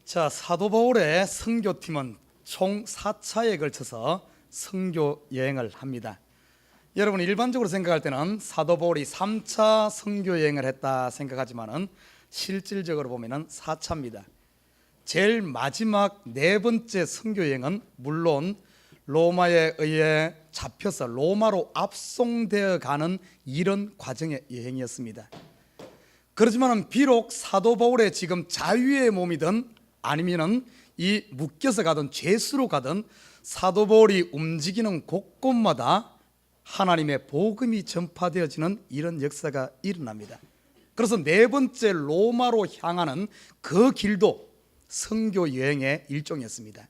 자, 사도 바울의 선교팀은 총 4차에 걸쳐서 선교 여행을 합니다. 여러분, 일반적으로 생각할 때는 사도 바울이 3차 선교 여행을 했다 생각하지만은 실질적으로 보면은 4차입니다. 제일 마지막 네 번째 선교 여행은 물론 로마에 의해 잡혀서 로마로 압송되어 가는 이런 과정의 여행이었습니다. 그렇지만 비록 사도 바울의 지금 자유의 몸이든 아니면은 이 묶여서 가든 죄수로 가든 사도 바울이 움직이는 곳곳마다 하나님의 복음이 전파되어지는 이런 역사가 일어납니다. 그래서 네 번째 로마로 향하는 그 길도 선교 여행의 일종이었습니다.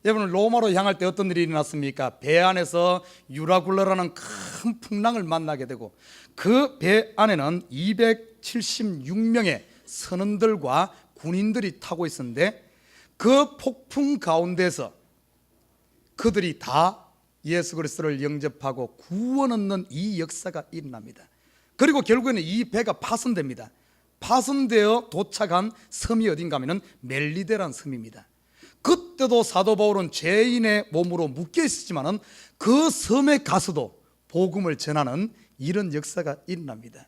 여러분, 로마로 향할 때 어떤 일이 일어났습니까? 배 안에서 유라굴라라는 큰 풍랑을 만나게 되고 그 배 안에는 276명의 선원들과 군인들이 타고 있었는데 그 폭풍 가운데서 그들이 다 예수 그리스도를 영접하고 구원 얻는 이 역사가 일어납니다. 그리고 결국에는 이 배가 파손됩니다. 파손되어 도착한 섬이 어딘가 하면 멜리데라는 섬입니다. 그때도 사도 바울은 죄인의 몸으로 묶여 있었지만은 그 섬에 가서도 복음을 전하는 이런 역사가 일어납니다.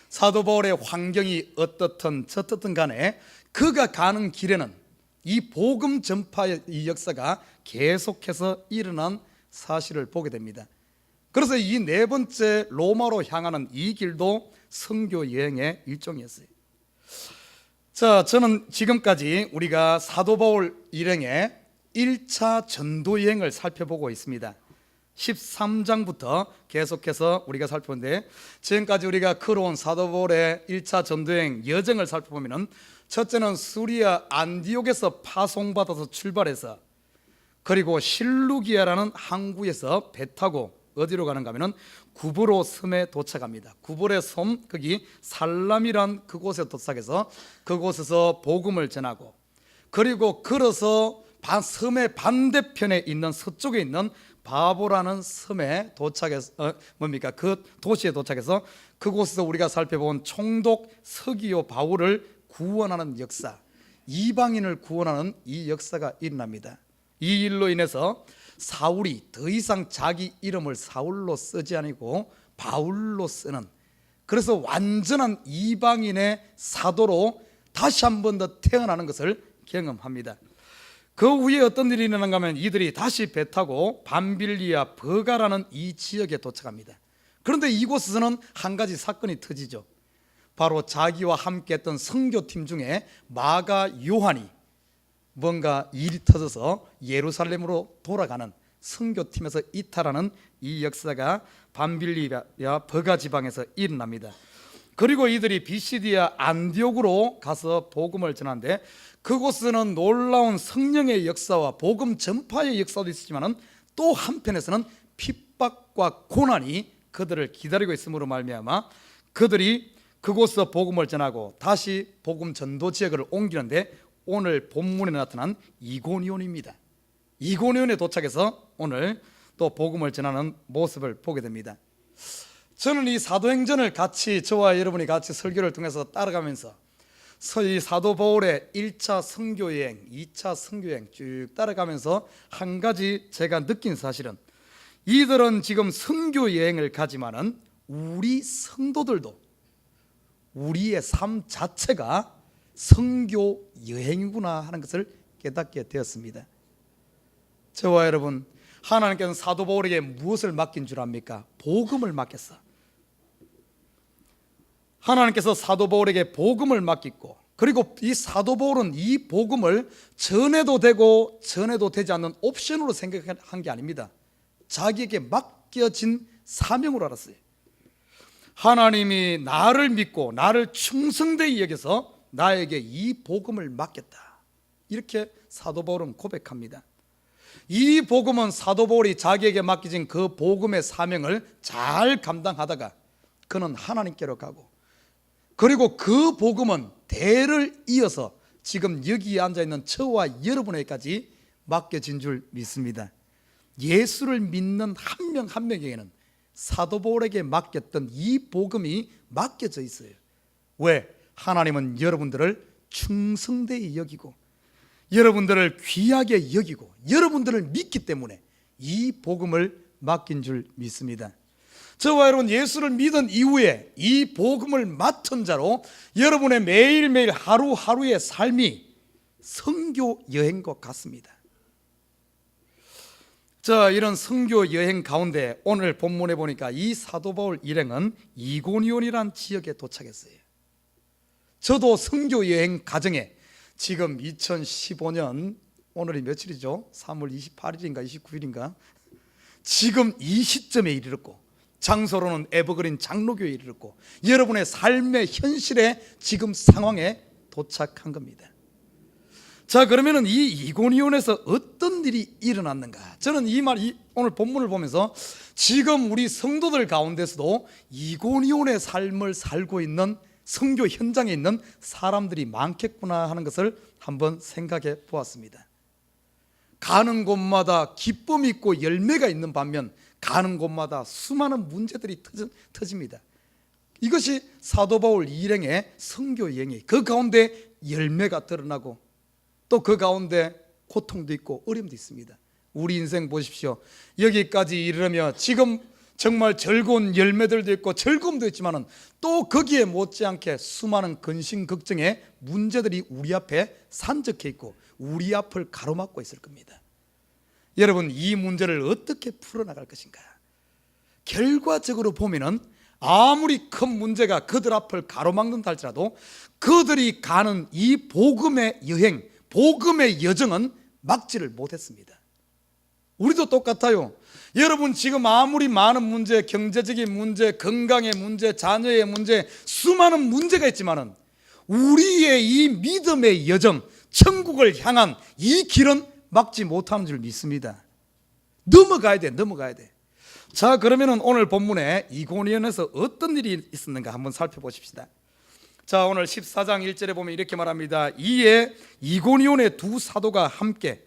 사도 바울의 환경이 어떻든 저떻든 간에 그가 가는 길에는 이 복음 전파의 이 역사가 계속해서 일어난 사실을 보게 됩니다. 그래서 이 네 번째 로마로 향하는 이 길도 선교 여행의 일종이었어요. 자, 저는 지금까지 우리가 사도 바울 일행의 1차 전도 여행을 살펴보고 있습니다. 13장부터 계속해서 우리가 살펴보는데 지금까지 우리가 걸어온 사도 바울의 1차 전도여행 여정을 살펴보면 첫째는 수리아 안디옥에서 파송받아서 출발해서 그리고 실루기아라는 항구에서 배 타고 어디로 가는가 하면 구브로 섬에 도착합니다. 구브로의 섬, 거기 살람이란 그곳에 도착해서 그곳에서 복음을 전하고 그리고 걸어서 섬의 반대편에 있는 서쪽에 있는 바보라는 섬에 도착해서 그 도시에 도착해서 그곳에서 우리가 살펴본 총독 서기오 바울을 구원하는 역사, 이방인을 구원하는 이 역사가 일어납니다. 이 일로 인해서 사울이 더 이상 자기 이름을 사울로 쓰지 아니고 바울로 쓰는, 그래서 완전한 이방인의 사도로 다시 한 번 더 태어나는 것을 경험합니다. 그 후에 어떤 일이 일어난가 하면 이들이 다시 배 타고 밤빌리아 버가라는 이 지역에 도착합니다. 그런데 이곳에서는 한 가지 사건이 터지죠. 바로 자기와 함께 했던 선교팀 중에 마가 요한이 뭔가 일이 터져서 예루살렘으로 돌아가는, 선교팀에서 이탈하는 이 역사가 밤빌리아 버가 지방에서 일어납니다. 그리고 이들이 비시디아 안디옥으로 가서 복음을 전하는데 그곳에는 놀라운 성령의 역사와 복음 전파의 역사도 있었지만 또 한편에서는 핍박과 고난이 그들을 기다리고 있음으로 말미암아 그들이 그곳에서 복음을 전하고 다시 복음 전도 지역을 옮기는데 오늘 본문에 나타난 이고니온입니다. 이고니온에 도착해서 오늘 또 복음을 전하는 모습을 보게 됩니다. 저는 이 사도행전을 같이 저와 여러분이 같이 설교를 통해서 따라가면서 이 사도 바울의 1차 선교여행, 2차 선교여행 쭉 따라가면서 한 가지 제가 느낀 사실은 이들은 지금 선교여행을 가지만은 우리 성도들도 우리의 삶 자체가 선교여행이구나 하는 것을 깨닫게 되었습니다. 저와 여러분, 하나님께서는 사도 바울에게 무엇을 맡긴 줄 압니까? 복음을 맡겼어. 하나님께서 사도 바울에게 복음을 맡겼고 그리고 이 사도 바울은 이 복음을 전해도 되고 전해도 되지 않는 옵션으로 생각한 게 아닙니다. 자기에게 맡겨진 사명으로 알았어요. 하나님이 나를 믿고 나를 충성되이 여겨서 나에게 이 복음을 맡겼다, 이렇게 사도 바울은 고백합니다. 이 복음은 사도 바울이 자기에게 맡겨진 그 복음의 사명을 잘 감당하다가 그는 하나님께로 가고 그리고 그 복음은 대를 이어서 지금 여기에 앉아있는 저와 여러분에게까지 맡겨진 줄 믿습니다. 예수를 믿는 한 명 한 명에게는 사도 바울에게 맡겼던 이 복음이 맡겨져 있어요. 왜? 하나님은 여러분들을 충성되이 여기고 여러분들을 귀하게 여기고 여러분들을 믿기 때문에 이 복음을 맡긴 줄 믿습니다. 저와 여러분 예수를 믿은 이후에 이 복음을 맡은 자로 여러분의 매일매일 하루하루의 삶이 선교 여행과 같습니다. 자, 이런 선교 여행 가운데 오늘 본문에 보니까 이 사도 바울 일행은 이고니온이란 지역에 도착했어요. 저도 선교 여행 가정에 지금 2015년 오늘이 며칠이죠? 3월 28일인가 29일인가? 지금 이 시점에 이르렀고 장소로는 에버그린 장로교에 이르렀고 여러분의 삶의 현실에 지금 상황에 도착한 겁니다. 자, 그러면은 이 이고니온에서 어떤 일이 일어났는가? 저는 오늘 본문을 보면서 지금 우리 성도들 가운데서도 이고니온의 삶을 살고 있는 선교 현장에 있는 사람들이 많겠구나 하는 것을 한번 생각해 보았습니다. 가는 곳마다 기쁨이 있고 열매가 있는 반면 가는 곳마다 수많은 문제들이 터집니다. 이것이 사도 바울 일행의 선교 여행이 그 가운데 열매가 드러나고 또 그 가운데 고통도 있고 어려움도 있습니다. 우리 인생 보십시오. 여기까지 이르며 지금 정말 즐거운 열매들도 있고 즐거움도 있지만 또 거기에 못지않게 수많은 근심 걱정의 문제들이 우리 앞에 산적해 있고 우리 앞을 가로막고 있을 겁니다. 여러분, 이 문제를 어떻게 풀어나갈 것인가? 결과적으로 보면은 아무리 큰 문제가 그들 앞을 가로막는다 할지라도 그들이 가는 이 복음의 여행, 복음의 여정은 막지를 못했습니다. 우리도 똑같아요. 여러분, 지금 아무리 많은 문제, 경제적인 문제, 건강의 문제, 자녀의 문제, 수많은 문제가 있지만은 우리의 이 믿음의 여정, 천국을 향한 이 길은 막지 못하는 줄 믿습니다. 넘어가야 돼. 자, 그러면은 오늘 본문에 이고니온에서 어떤 일이 있었는가 한번 살펴보십시다. 자, 오늘 14장 1절에 보면 이렇게 말합니다. 이에 이고니온의 두 사도가 함께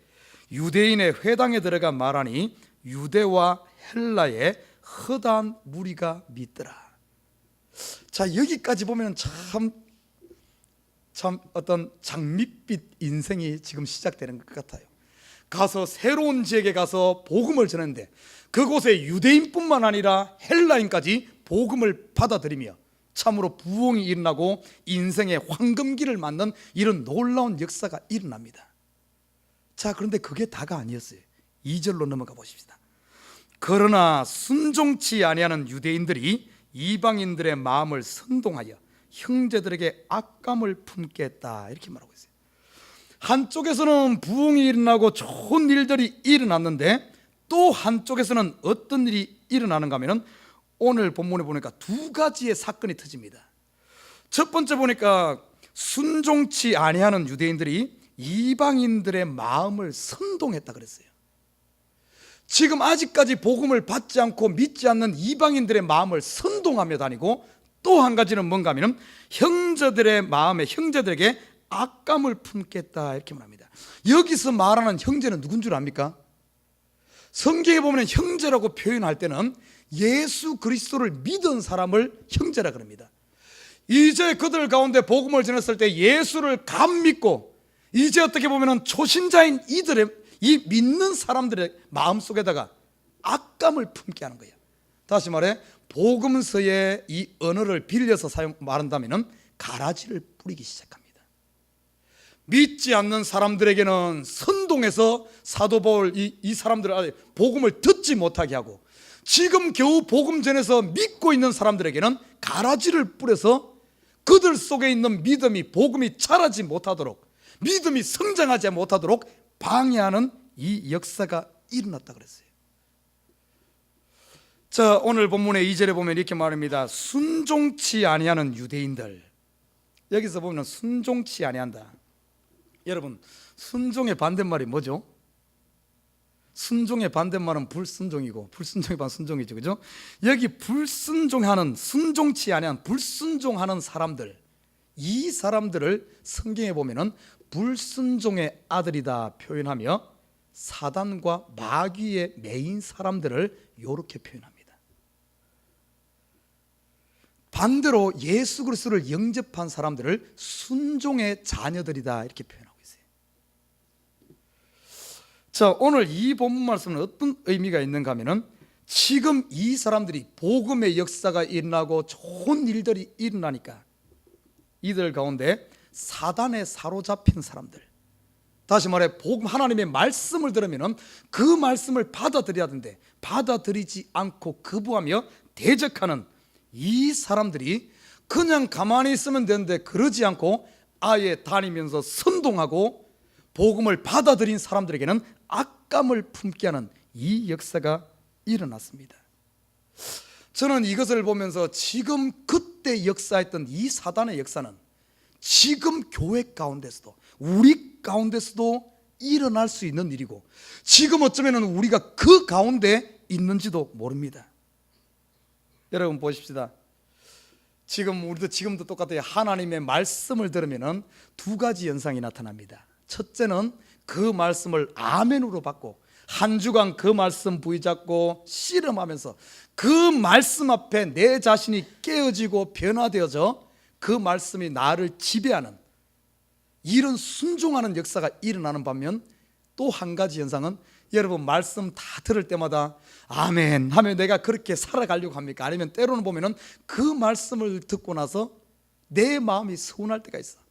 유대인의 회당에 들어가 말하니 유대와 헬라의 허다한 무리가 믿더라. 자, 여기까지 보면 참 어떤 장밋빛 인생이 지금 시작되는 것 같아요. 가서 새로운 지역에 가서 복음을 전했는데 그곳에 유대인뿐만 아니라 헬라인까지 복음을 받아들이며 참으로 부흥이 일어나고 인생의 황금기를 맞는 이런 놀라운 역사가 일어납니다. 자, 그런데 그게 다가 아니었어요. 2절로 넘어가 보십시다. 그러나 순종치 아니하는 유대인들이 이방인들의 마음을 선동하여 형제들에게 악감을 품게 했다, 이렇게 말하고 있어요. 한쪽에서는 부흥이 일어나고 좋은 일들이 일어났는데 또 한쪽에서는 어떤 일이 일어나는가 하면은 오늘 본문에 보니까 두 가지의 사건이 터집니다. 첫 번째 보니까 순종치 아니하는 유대인들이 이방인들의 마음을 선동했다 그랬어요. 지금 아직까지 복음을 받지 않고 믿지 않는 이방인들의 마음을 선동하며 다니고 또 한 가지는 뭔가 하면 형제들의 마음에 형제들에게 악감을 품겠다, 이렇게 말합니다. 여기서 말하는 형제는 누군 줄 압니까? 성경에 보면 형제라고 표현할 때는 예수 그리스도를 믿은 사람을 형제라 그럽니다. 이제 그들 가운데 복음을 전했을 때 예수를 감 믿고 이제 어떻게 보면 초신자인 이들의 이 믿는 사람들의 마음속에다가 악감을 품게 하는 거예요. 다시 말해 복음서의 이 언어를 빌려서 말한다면 가라지를 뿌리기 시작합니다. 믿지 않는 사람들에게는 선동해서 사도 바울 이 사람들을 복음을 듣지 못하게 하고 지금 겨우 복음 전에서 믿고 있는 사람들에게는 가라지를 뿌려서 그들 속에 있는 믿음이 복음이 자라지 못하도록 믿음이 성장하지 못하도록 방해하는 이 역사가 일어났다 그랬어요. 자, 오늘 본문의 2절에 보면 이렇게 말합니다. 순종치 아니하는 유대인들. 여기서 보면 순종치 아니한다. 여러분, 순종의 반대말이 뭐죠? 순종의 반대말은 불순종이고 불순종의 반 순종이죠, 그죠? 여기 불순종하는, 순종치 아니한 불순종하는 사람들, 이 사람들을 성경에 보면은 불순종의 아들이다 표현하며 사단과 마귀의 메인 사람들을 이렇게 표현합니다. 반대로 예수 그리스도를 영접한 사람들을 순종의 자녀들이다, 이렇게 표현합니다. 자, 오늘 이 본문 말씀은 어떤 의미가 있는가 하면은 지금 이 사람들이 복음의 역사가 일어나고 좋은 일들이 일어나니까 이들 가운데 사단에 사로잡힌 사람들, 다시 말해 복음 하나님의 말씀을 들으면 그 말씀을 받아들여야 하는데 받아들이지 않고 거부하며 대적하는 이 사람들이 그냥 가만히 있으면 되는데 그러지 않고 아예 다니면서 선동하고 복음을 받아들인 사람들에게는 악감을 품게 하는 이 역사가 일어났습니다. 저는 이것을 보면서 지금 그때 역사했던 이 사단의 역사는 지금 교회 가운데서도 우리 가운데서도 일어날 수 있는 일이고 지금 어쩌면 우리가 그 가운데 있는지도 모릅니다. 여러분 보십시다. 우리도 지금도 똑같아요. 하나님의 말씀을 들으면 두 가지 현상이 나타납니다. 첫째는 그 말씀을 아멘으로 받고 한 주간 그 말씀 부여잡고 씨름하면서 그 말씀 앞에 내 자신이 깨어지고 변화되어져 그 말씀이 나를 지배하는 이런 순종하는 역사가 일어나는 반면 또 한 가지 현상은 여러분 말씀 다 들을 때마다 아멘 하면 내가 그렇게 살아가려고 합니까? 아니면 때로는 보면은 그 말씀을 듣고 나서 내 마음이 서운할 때가 있어.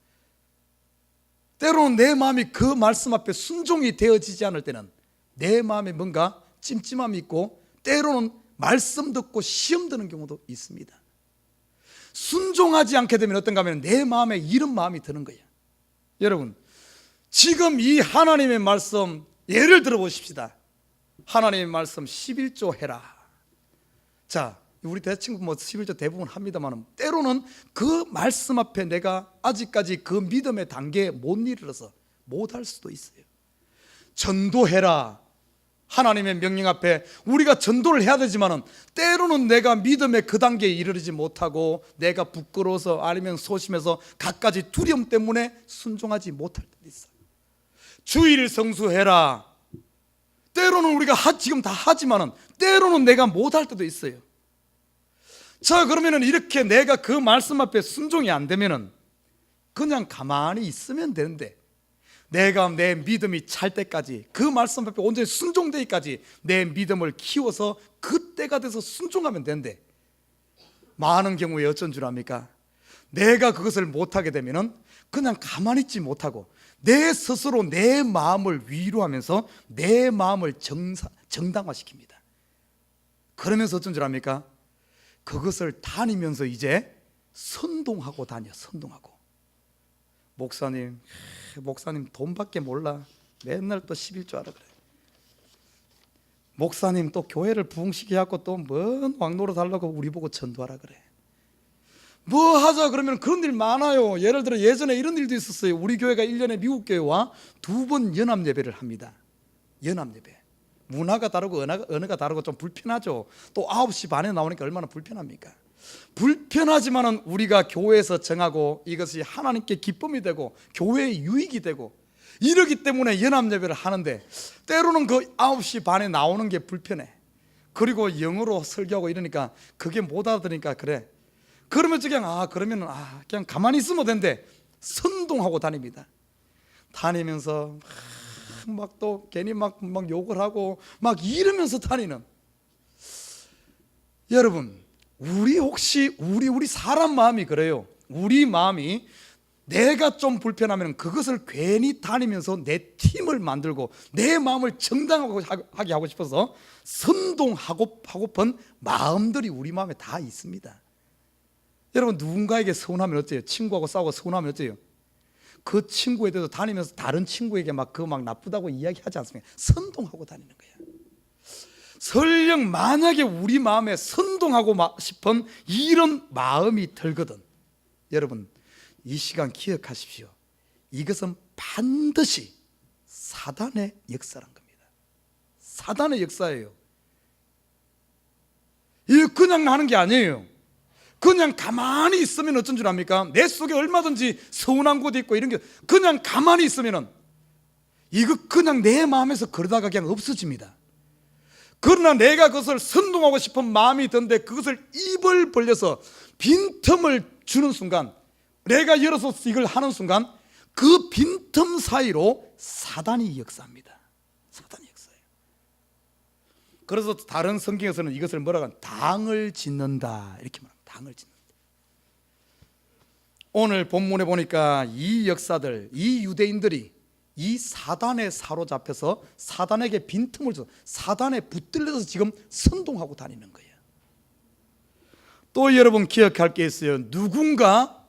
때로는 내 마음이 그 말씀 앞에 순종이 되어지지 않을 때는 내 마음에 뭔가 찜찜함이 있고 때로는 말씀 듣고 시험 드는 경우도 있습니다. 순종하지 않게 되면 어떤가 하면 내 마음에 이런 마음이 드는 거예요. 여러분 지금 이 하나님의 말씀 예를 들어 보십시다. 하나님의 말씀 11조 해라. 자, 우리 대친구 11조 대부분 합니다만 때로는 그 말씀 앞에 내가 아직까지 그 믿음의 단계에 못 이르러서 못할 수도 있어요. 전도해라. 하나님의 명령 앞에 우리가 전도를 해야 되지만 때로는 내가 믿음의 그 단계에 이르지 못하고 내가 부끄러워서 아니면 소심해서 갖가지 두려움 때문에 순종하지 못할 때도 있어요. 주일 성수해라. 때로는 우리가 지금 다 하지만 때로는 내가 못할 때도 있어요. 자, 그러면 이렇게 내가 그 말씀 앞에 순종이 안 되면 그냥 가만히 있으면 되는데 내가 내 믿음이 찰 때까지 그 말씀 앞에 온전히 순종되기까지 내 믿음을 키워서 그때가 돼서 순종하면 되는데 많은 경우에 어쩐 줄 압니까? 내가 그것을 못하게 되면 그냥 가만히 있지 못하고 내 스스로 내 마음을 위로하면서 내 마음을 정당화시킵니다. 그러면서 어쩐 줄 압니까? 그것을 다니면서 이제 선동하고 다녀. 선동하고 목사님 돈밖에 몰라. 맨날 또 11조 하라 그래. 목사님 또 교회를 부흥시켜 갖고 또 뭔 왕노릇 하려고 우리 보고 전도하라 그래. 뭐 하자 그러면 그런 일 많아요. 예를 들어 예전에 이런 일도 있었어요. 우리 교회가 1년에 미국 교회와 2번 연합 예배를 합니다. 연합 예배. 문화가 다르고 언어가 다르고 좀 불편하죠. 또 9시 반에 나오니까 얼마나 불편합니까? 불편하지만은 우리가 교회에서 정하고 이것이 하나님께 기쁨이 되고 교회의 유익이 되고 이러기 때문에 연합 예배를 하는데 때로는 그 9시 반에 나오는 게 불편해. 그리고 영어로 설교하고 이러니까 그게 못 알아들으니까 그래. 그러면 그냥 가만히 있으면 된대. 선동하고 다닙니다. 다니면서 막 또 괜히 막 욕을 하고 막 이러면서 다니는. 여러분, 우리 사람 마음이 그래요. 우리 마음이 내가 좀 불편하면 그것을 괜히 다니면서 내 팀을 만들고 내 마음을 정당하게 하고 싶어서 선동하고픈 마음들이 우리 마음에 다 있습니다. 여러분 누군가에게 서운하면 어때요? 친구하고 싸우고 서운하면 어때요? 그 친구에 대해서 다니면서 다른 친구에게 막 나쁘다고 이야기하지 않습니까? 선동하고 다니는 거예요. 설령 만약에 우리 마음에 선동하고 싶은 이런 마음이 들거든 여러분 이 시간 기억하십시오. 이것은 반드시 사단의 역사란 겁니다. 사단의 역사예요. 이거 그냥 하는 게 아니에요. 그냥 가만히 있으면 어쩐 줄 압니까? 내 속에 얼마든지 서운한 곳이 있고 이런 게 그냥 가만히 있으면 이거 그냥 내 마음에서 그러다가 그냥 없어집니다. 그러나 내가 그것을 선동하고 싶은 마음이 든데 그것을 입을 벌려서 빈틈을 주는 순간 내가 열어서 이걸 하는 순간 그 빈틈 사이로 사단이 역사합니다. 사단이 그래서 다른 성경에서는 이것을 뭐라고 하면 당을 짓는다 이렇게 말합니다. 당을 짓는다. 오늘 본문에 보니까 이 역사들, 이 유대인들이 이 사단에 사로잡혀서 사단에게 빈틈을 줘 사단에 붙들려서 지금 선동하고 다니는 거예요. 또 여러분 기억할 게 있어요. 누군가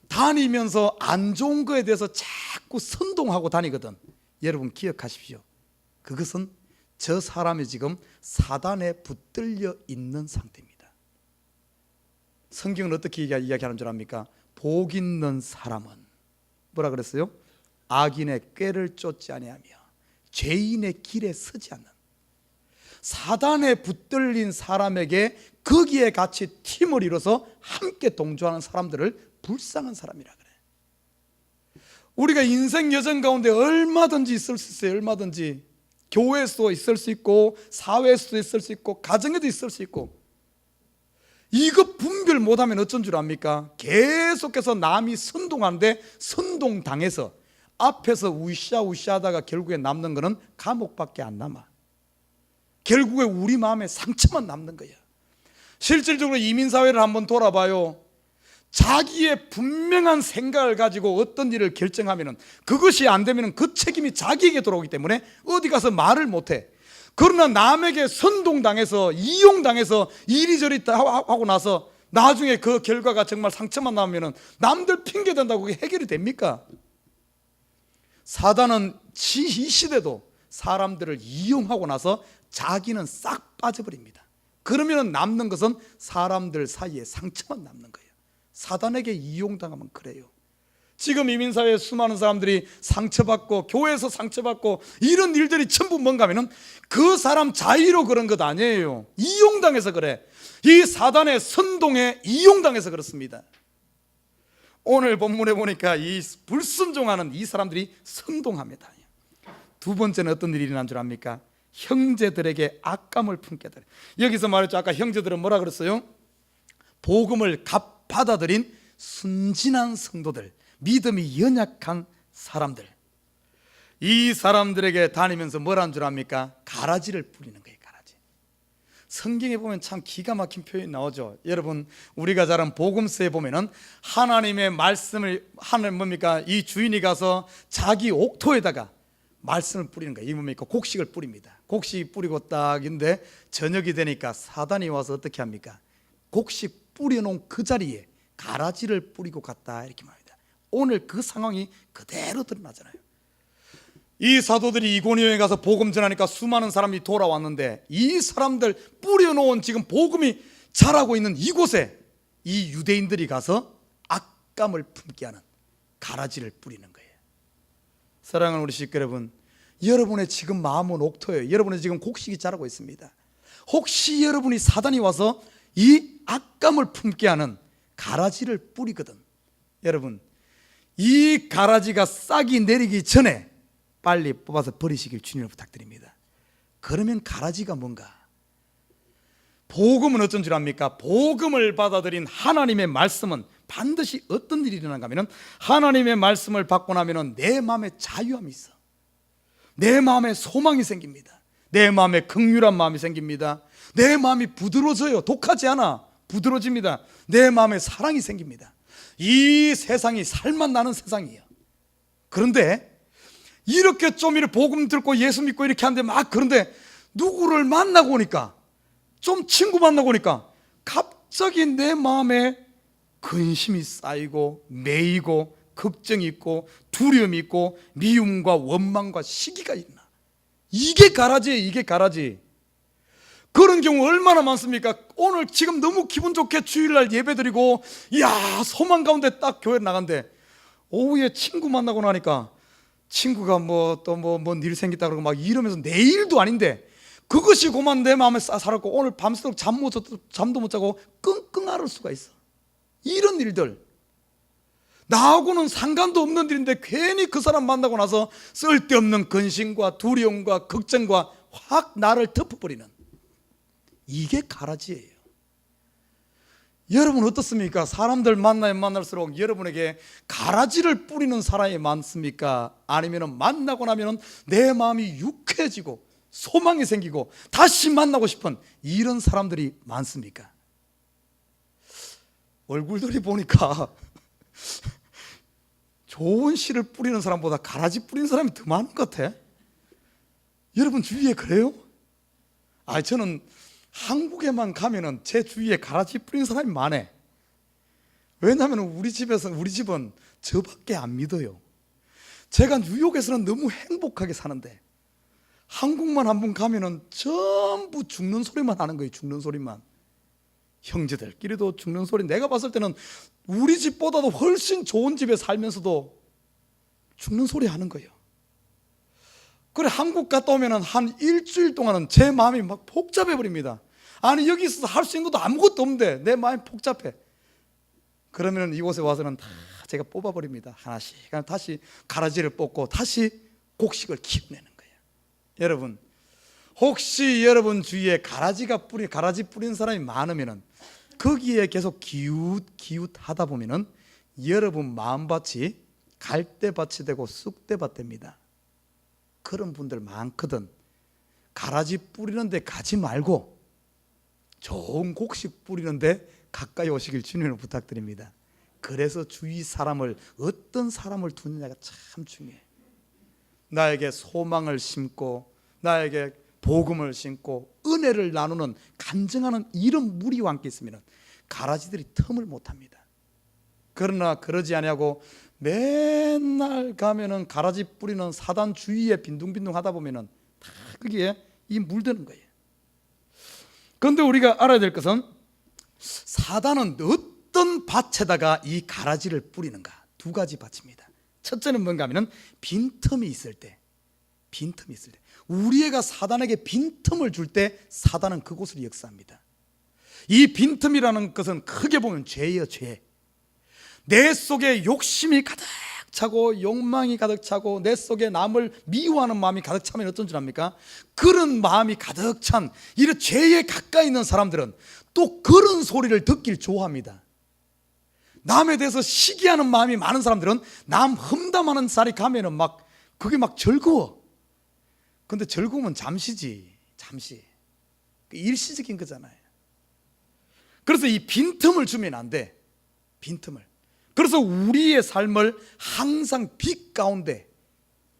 다니면서 안 좋은 거에 대해서 자꾸 선동하고 다니거든. 여러분 기억하십시오. 그것은 저 사람이 지금 사단에 붙들려 있는 상태입니다. 성경은 어떻게 이야기하는 줄 압니까? 복 있는 사람은 뭐라 그랬어요? 악인의 꾀를 쫓지 아니하며 죄인의 길에 서지 않는, 사단에 붙들린 사람에게 거기에 같이 팀을 이뤄서 함께 동조하는 사람들을 불쌍한 사람이라 그래. 우리가 인생 여정 가운데 얼마든지 있을 수 있어요. 얼마든지 교회에서도 있을 수 있고 사회에서도 있을 수 있고 가정에도 있을 수 있고, 이거 분별 못하면 어쩐 줄 압니까? 계속해서 남이 선동하는데 선동당해서 앞에서 우시아 하다가 결국에 남는 거는 감옥밖에 안 남아. 결국에 우리 마음에 상처만 남는 거야. 실질적으로 이민사회를 한번 돌아봐요. 자기의 분명한 생각을 가지고 어떤 일을 결정하면 그것이 안 되면 그 책임이 자기에게 돌아오기 때문에 어디 가서 말을 못해. 그러나 남에게 선동당해서 이용당해서 이리저리 하고 나서 나중에 그 결과가 정말 상처만 나오면 남들 핑계 댄다고 그게 해결이 됩니까? 사단은 이 시대도 사람들을 이용하고 나서 자기는 싹 빠져버립니다. 그러면 남는 것은 사람들 사이에 상처만 남는 거예요. 사단에게 이용당하면 그래요. 지금 이민사회에 수많은 사람들이 상처받고 교회에서 상처받고 이런 일들이 전부 뭔가 하면 그 사람 자의로 그런 것 아니에요. 이용당해서 그래. 이 사단의 선동에 이용당해서 그렇습니다. 오늘 본문에 보니까 이 불순종하는 이 사람들이 선동합니다. 두 번째는 어떤 일이 일어난 줄 압니까? 형제들에게 악감을 품게 되요. 여기서 말했죠. 아까 형제들은 뭐라 그랬어요? 복음을 받아들인 순진한 성도들, 믿음이 연약한 사람들, 이 사람들에게 다니면서 뭐라는 줄 압니까? 가라지를 뿌리는 거예요. 가라지. 성경에 보면 참 기가 막힌 표현이 나오죠. 여러분 우리가 잘 아는 복음서에 보면은 하나님의 말씀을 하는 뭡니까? 이 주인이 가서 자기 옥토에다가 말씀을 뿌리는 거예요. 이 뭡니까? 곡식을 뿌립니다. 곡식 뿌리고 딱인데 저녁이 되니까 사단이 와서 어떻게 합니까? 곡식 뿌려놓은 그 자리에 가라지를 뿌리고 갔다 이렇게 말합니다. 오늘 그 상황이 그대로 드러나잖아요. 이 사도들이 이고니온에 가서 복음 전하니까 수많은 사람이 돌아왔는데 이 사람들 뿌려놓은 지금 복음이 자라고 있는 이곳에 이 유대인들이 가서 악감을 품게 하는 가라지를 뿌리는 거예요. 사랑하는 우리 식구 여러분, 여러분의 지금 마음은 옥토예요. 여러분의 지금 곡식이 자라고 있습니다. 혹시 여러분이 사단이 와서 이 악감을 품게 하는 가라지를 뿌리거든, 여러분 이 가라지가 싹이 내리기 전에 빨리 뽑아서 버리시길 주님을 부탁드립니다. 그러면 가라지가 뭔가? 복음은 어쩐 줄 압니까? 복음을 받아들인 하나님의 말씀은 반드시 어떤 일이 일어나는가 하면 하나님의 말씀을 받고 나면 내 마음에 자유함이 있어. 내 마음에 소망이 생깁니다. 내 마음에 긍휼한 마음이 생깁니다. 내 마음이 부드러워져요. 독하지 않아. 부드러워집니다. 내 마음에 사랑이 생깁니다. 이 세상이 살맛 나는 세상이에요. 그런데 이렇게 좀 이렇게 복음 듣고 예수 믿고 이렇게 하는데 막 그런데 누구를 만나고 오니까, 좀 친구 만나고 오니까 갑자기 내 마음에 근심이 쌓이고 매이고 걱정이 있고 두려움이 있고 미움과 원망과 시기가 있나. 이게 가라지예요. 이게 가라지. 그런 경우 얼마나 많습니까? 오늘 지금 너무 기분 좋게 주일날 예배드리고 이야 소망 가운데 딱 교회 나간대 오후에 친구 만나고 나니까 친구가 뭐 또 뭔 일 생겼다 그러고 막 이러면서 내일도 아닌데 그것이 고만 내 마음에 살았고 오늘 밤새도록 잠도 못 자고 끙끙 앓을 수가 있어. 이런 일들 나하고는 상관도 없는 일인데 괜히 그 사람 만나고 나서 쓸데없는 근심과 두려움과 걱정과 확 나를 덮어버리는, 이게 가라지예요. 여러분 어떻습니까? 사람들 만나면 만날수록 여러분에게 가라지를 뿌리는 사람이 많습니까? 아니면 만나고 나면 내 마음이 유쾌해지고 소망이 생기고 다시 만나고 싶은 이런 사람들이 많습니까? 얼굴들이 보니까 좋은 씨를 뿌리는 사람보다 가라지 뿌리는 사람이 더 많은 것 같아. 여러분 주위에 그래요? 저는 한국에만 가면은 제 주위에 가라지 뿌리는 사람이 많아. 왜냐하면 우리 집은 저밖에 안 믿어요. 제가 뉴욕에서는 너무 행복하게 사는데 한국만 한번 가면은 전부 죽는 소리만 하는 거예요. 죽는 소리만. 형제들끼리도 죽는 소리. 내가 봤을 때는 우리 집보다도 훨씬 좋은 집에 살면서도 죽는 소리 하는 거예요. 그래, 한국 갔다 오면은 한 일주일 동안은 제 마음이 막 복잡해 버립니다. 아니, 여기 있어서 할 수 있는 것도 아무것도 없는데 내 마음이 복잡해. 그러면 이곳에 와서는 다 제가 뽑아버립니다. 하나씩. 다시 가라지를 뽑고 다시 곡식을 키워내는 거예요. 여러분, 혹시 여러분 주위에 가라지 뿌린 사람이 많으면은 거기에 계속 기웃하다 보면은 여러분 마음밭이 갈대밭이 되고 쑥대밭 됩니다. 그런 분들 많거든. 가라지 뿌리는데 가지 말고 좋은 곡식 뿌리는데 가까이 오시길 주님을 부탁드립니다. 그래서 주위 사람을, 어떤 사람을 두느냐가 참 중요해. 나에게 소망을 심고 나에게 복음을 심고 은혜를 나누는 간증하는 이런 무리와 함께 있으면 가라지들이 틈을 못합니다. 그러나 그러지 아니하고 맨날 가면은 가라지 뿌리는 사단 주위에 빈둥빈둥 하다 보면은 다 거기에 이 물드는 거예요. 그런데 우리가 알아야 될 것은 사단은 어떤 밭에다가 이 가라지를 뿌리는가? 두 가지 밭입니다. 첫째는 뭔가 하면은 빈틈이 있을 때, 우리가 사단에게 빈틈을 줄 때 사단은 그곳을 역사합니다. 이 빈틈이라는 것은 크게 보면 죄예요. 죄. 내 속에 욕심이 가득 차고 욕망이 가득 차고 내 속에 남을 미워하는 마음이 가득 차면 어떤 줄 압니까? 그런 마음이 가득 찬 이런 죄에 가까이 있는 사람들은 또 그런 소리를 듣길 좋아합니다. 남에 대해서 시기하는 마음이 많은 사람들은 남 험담하는 자리 가면은 그게 즐거워. 근데 즐거움은 잠시지. 잠시. 일시적인 거잖아요. 그래서 이 빈틈을 주면 안 돼. 빈틈을. 그래서 우리의 삶을 항상 빛 가운데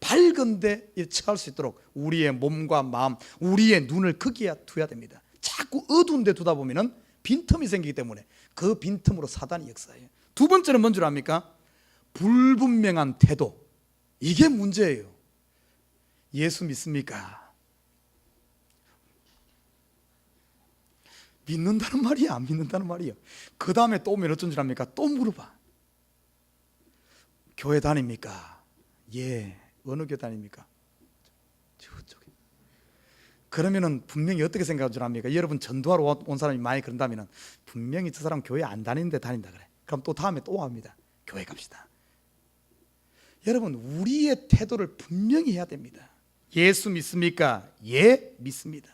밝은 데 처할 수 있도록 우리의 몸과 마음, 우리의 눈을 거기에 두어야 됩니다. 자꾸 어두운 데 두다 보면 빈틈이 생기기 때문에 그 빈틈으로 사단이 역사해요. 두 번째는 뭔 줄 압니까? 불분명한 태도. 이게 문제예요. 예수 믿습니까? 믿는다는 말이야, 안 믿는다는 말이야. 그 다음에 또 오면 어쩐 줄 압니까? 또 물어봐. 교회 다닙니까? 예. 어느 교회 다닙니까? 저쪽에. 그러면은 분명히 어떻게 생각할 줄 압니까? 여러분 전도하러 온 사람이 많이 그런다면은 분명히 저 사람 교회 안 다니는데 다닌다 그래. 그럼 또 다음에 또 합니다. 교회 갑시다. 여러분, 우리의 태도를 분명히 해야 됩니다. 예수 믿습니까? 예, 믿습니다.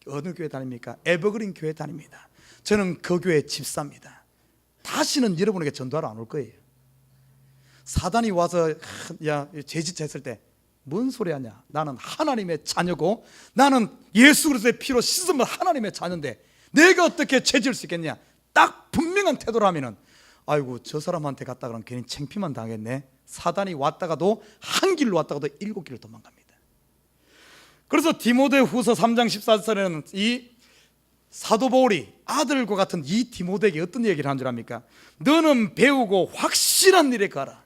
어느 교회 다닙니까? 에버그린 교회 다닙니다. 저는 그 교회 집사입니다. 다시는 여러분에게 전도하러 안 올 거예요. 사단이 와서 제지했을 때 뭔 소리 하냐? 나는 하나님의 자녀고 나는 예수 그리스도의 피로 씻으면 하나님의 자녀인데 내가 어떻게 죄질 수 있겠냐? 딱 분명한 태도로 하면은 아이고, 저 사람한테 갔다 그러면 괜히 창피만 당했네. 사단이 왔다가도 한 길로 왔다가도 7길을 도망갑니다. 그래서 디모데후서 3장 14절에는 이 사도 바울이 아들과 같은 이 디모데에게 어떤 얘기를 한 줄 압니까? 너는 배우고 확실한 일에 가라.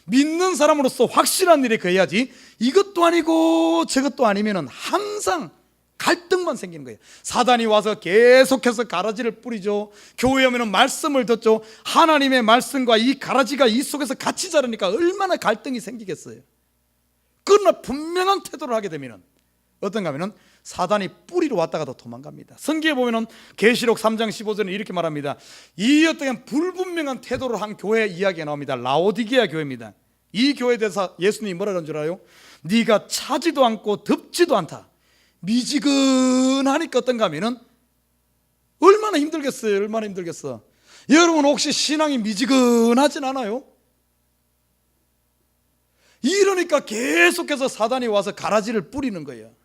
믿는 사람으로서 확실한 일에 거해야지 이것도 아니고 저것도 아니면 항상 갈등만 생기는 거예요. 사단이 와서 계속해서 가라지를 뿌리죠. 교회 오면 말씀을 듣죠. 하나님의 말씀과 이 가라지가 이 속에서 같이 자라니까 얼마나 갈등이 생기겠어요. 그러나 분명한 태도를 하게 되면 어떤가 하면 사단이 뿌리로 왔다가도 도망갑니다. 성경에 보면 계시록 3장 15절에 이렇게 말합니다. 이 어떤 불분명한 태도를 한 교회 이야기가 나옵니다. 라오디게아 교회입니다. 이 교회에 대해서 예수님이 뭐라 그런 줄 알아요? 네가 차지도 않고 덥지도 않다. 미지근하니까 어떤가 하면은 얼마나 힘들겠어요. 얼마나 힘들겠어. 여러분 혹시 신앙이 미지근하진 않아요? 이러니까 계속해서 사단이 와서 가라지를 뿌리는 거예요.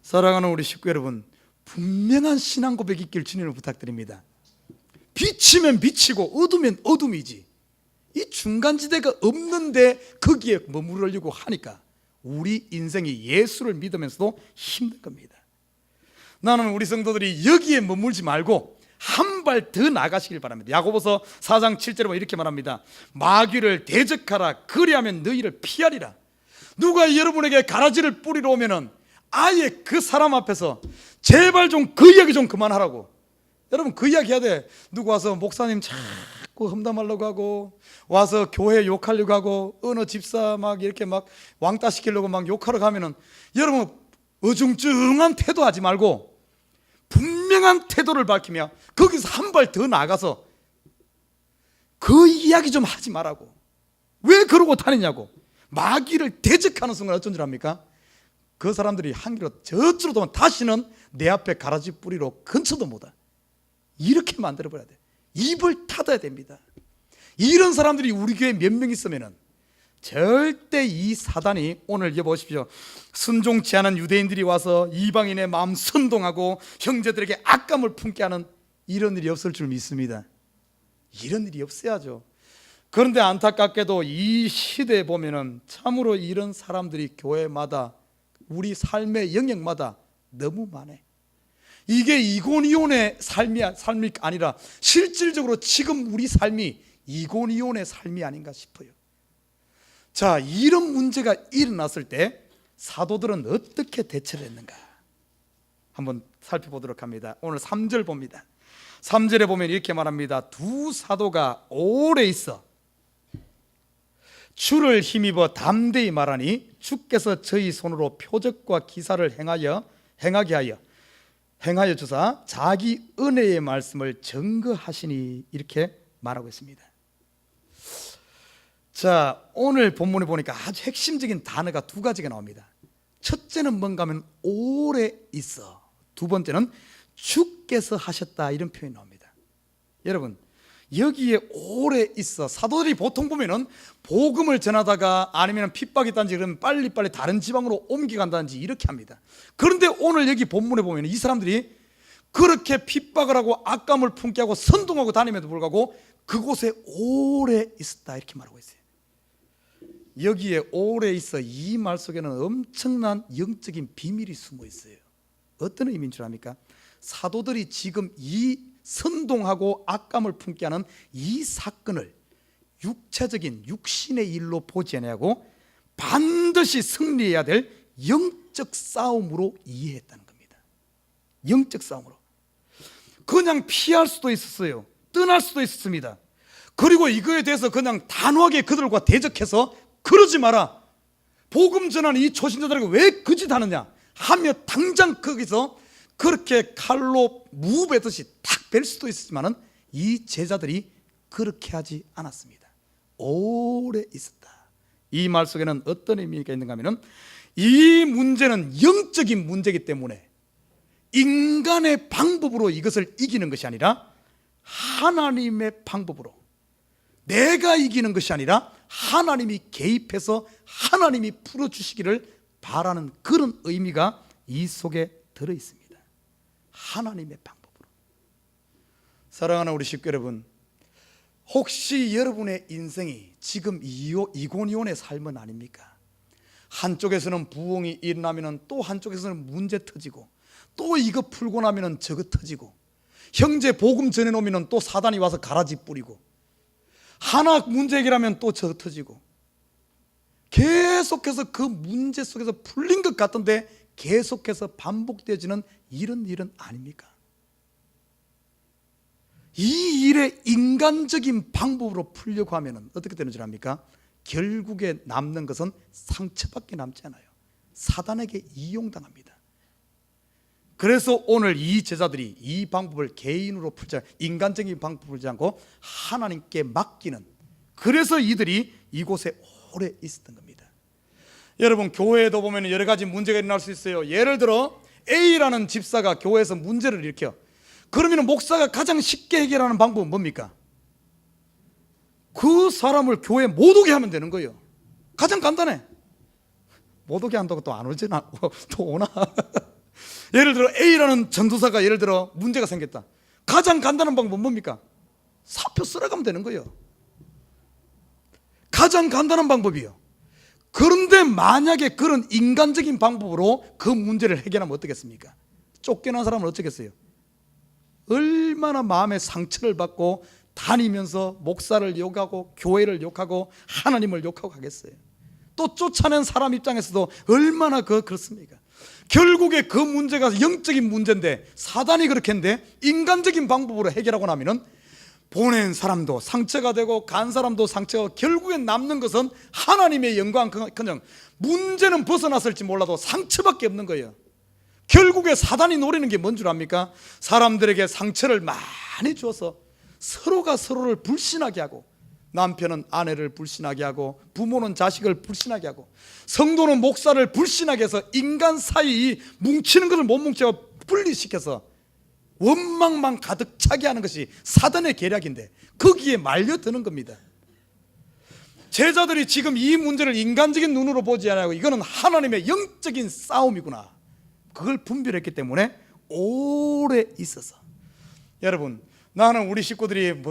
사랑하는 우리 식구 여러분, 분명한 신앙 고백이 있길 주님을 부탁드립니다. 빛이면 빛이고 어두면 어둠이지, 이 중간지대가 없는데 거기에 머무르려고 하니까 우리 인생이 예수를 믿으면서도 힘든 겁니다. 나는 우리 성도들이 여기에 머물지 말고 한 발 더 나가시길 바랍니다. 야고보서 4장 7절에 보면 이렇게 말합니다. 마귀를 대적하라, 그리하면 너희를 피하리라. 누가 여러분에게 가라지를 뿌리러 오면은 아예 그 사람 앞에서 제발 좀 그 이야기 좀 그만하라고. 여러분, 그 이야기 해야 돼. 누구 와서 목사님 자꾸 험담하려고 하고, 와서 교회 욕하려고 하고, 어느 집사 막 이렇게 막 왕따 시키려고 막 욕하러 가면은 여러분 어중쩡한 태도하지 말고 분명한 태도를 밝히며 거기서 한 발 더 나가서 그 이야기 좀 하지 말라고. 왜 그러고 다니냐고. 마귀를 대적하는 순간 어쩐 줄 압니까? 그 사람들이 한 길로 저쪽으로 도면 다시는 내 앞에 가라지 뿌리로 근처도 못와. 이렇게 만들어버려야 돼. 입을 닫아야 됩니다. 이런 사람들이 우리 교회에 몇 명 있으면은 절대 이 사단이, 오늘 여보십시오, 순종치 않은 유대인들이 와서 이방인의 마음 선동하고 형제들에게 악감을 품게 하는 이런 일이 없을 줄 믿습니다. 이런 일이 없어야죠. 그런데 안타깝게도 이 시대에 보면은 참으로 이런 사람들이 교회마다, 우리 삶의 영역마다 너무 많아. 이게 이고니온의 삶이 아니라 실질적으로 지금 우리 삶이 이고니온의 삶이 아닌가 싶어요. 자, 이런 문제가 일어났을 때 사도들은 어떻게 대처를 했는가 한번 살펴보도록 합니다. 오늘 3절 봅니다. 3절에 보면 이렇게 말합니다. 두 사도가 오래 있어 주를 힘입어 담대히 말하니 주께서 저희 손으로 표적과 기사를 행하게 하여 주사 자기 은혜의 말씀을 증거하시니, 이렇게 말하고 있습니다. 자, 오늘 본문에 보니까 아주 핵심적인 단어가 두 가지가 나옵니다. 첫째는 뭔가 하면 오래 있어, 두 번째는 주께서 하셨다, 이런 표현이 나옵니다. 여러분, 여기에 오래 있어, 사도들이 보통 보면은 복음을 전하다가 아니면 핍박이 있다든지 그러면 빨리빨리 다른 지방으로 옮겨간다든지 이렇게 합니다. 그런데 오늘 여기 본문에 보면 이 사람들이 그렇게 핍박을 하고 악감을 품게 하고 선동하고 다님에도 불구하고 그곳에 오래 있었다, 이렇게 말하고 있어요. 여기에 오래 있어, 이 말 속에는 엄청난 영적인 비밀이 숨어 있어요. 어떤 의미인 줄 압니까? 사도들이 지금 이 선동하고 악감을 품게 하는 이 사건을 육체적인 육신의 일로 보지 아니하고 반드시 승리해야 될 영적 싸움으로 이해했다는 겁니다. 영적 싸움으로. 그냥 피할 수도 있었어요. 떠날 수도 있었습니다. 그리고 이거에 대해서 그냥 단호하게 그들과 대적해서 그러지 마라, 복음 전하는 이 초신자들에게 왜 그 짓 하느냐 하며 당장 거기서 그렇게 칼로 무 베듯이 탁 벨 수도 있었지만은 이 제자들이 그렇게 하지 않았습니다. 오래 있었다. 이 말 속에는 어떤 의미가 있는가 하면은 이 문제는 영적인 문제이기 때문에 인간의 방법으로 이것을 이기는 것이 아니라 하나님의 방법으로, 내가 이기는 것이 아니라 하나님이 개입해서 하나님이 풀어주시기를 바라는 그런 의미가 이 속에 들어있습니다. 하나님의 방법으로. 사랑하는 우리 식구 여러분, 혹시 여러분의 인생이 지금 이고니온의 삶은 아닙니까? 한쪽에서는 부흥이 일어나면 또 한쪽에서는 문제 터지고, 또 이거 풀고 나면 저거 터지고, 형제 복음 전해놓으면 또 사단이 와서 가라지 뿌리고, 하나 문제 해결하면 또 저거 터지고, 계속해서 그 문제 속에서 풀린 것 같던데 계속해서 반복되어지는 이런 일은 아닙니까? 이 일에 인간적인 방법으로 풀려고 하면 어떻게 되는 줄 압니까? 결국에 남는 것은 상처밖에 남지 않아요. 사단에게 이용당합니다. 그래서 오늘 이 제자들이 이 방법을 개인으로 풀지, 인간적인 방법을 풀지 않고 하나님께 맡기는, 그래서 이들이 이곳에 오래 있었던 겁니다. 여러분, 교회에도 보면 여러 가지 문제가 일어날 수 있어요. 예를 들어 A라는 집사가 교회에서 문제를 일으켜. 그러면 목사가 가장 쉽게 해결하는 방법은 뭡니까? 그 사람을 교회에 못 오게 하면 되는 거예요. 가장 간단해. 못 오게 한다고 또 안 오잖아. 또 오나? 예를 들어 A라는 전도사가 예를 들어 문제가 생겼다. 가장 간단한 방법은 뭡니까? 사표 쓸어가면 되는 거예요. 가장 간단한 방법이요. 그런데 만약에 그런 인간적인 방법으로 그 문제를 해결하면 어떻겠습니까? 쫓겨난 사람은 어쩌겠어요? 얼마나 마음의 상처를 받고 다니면서 목사를 욕하고 교회를 욕하고 하나님을 욕하고 하겠어요. 또 쫓아낸 사람 입장에서도 얼마나 그렇습니까? 결국에 그 문제가 영적인 문제인데 사단이 그렇게 했는데 인간적인 방법으로 해결하고 나면은 보낸 사람도 상처가 되고 간 사람도 상처가, 결국엔 남는 것은 하나님의 영광커녕 문제는 벗어났을지 몰라도 상처밖에 없는 거예요. 결국에 사단이 노리는 게 뭔 줄 압니까? 사람들에게 상처를 많이 주어서 서로가 서로를 불신하게 하고, 남편은 아내를 불신하게 하고, 부모는 자식을 불신하게 하고, 성도는 목사를 불신하게 해서 인간 사이 뭉치는 것을 못 뭉치고 분리시켜서 원망만 가득 차게 하는 것이 사단의 계략인데 거기에 말려드는 겁니다. 제자들이 지금 이 문제를 인간적인 눈으로 보지 않고 이거는 하나님의 영적인 싸움이구나, 그걸 분별했기 때문에 오래 있어서, 여러분 나는 우리 식구들이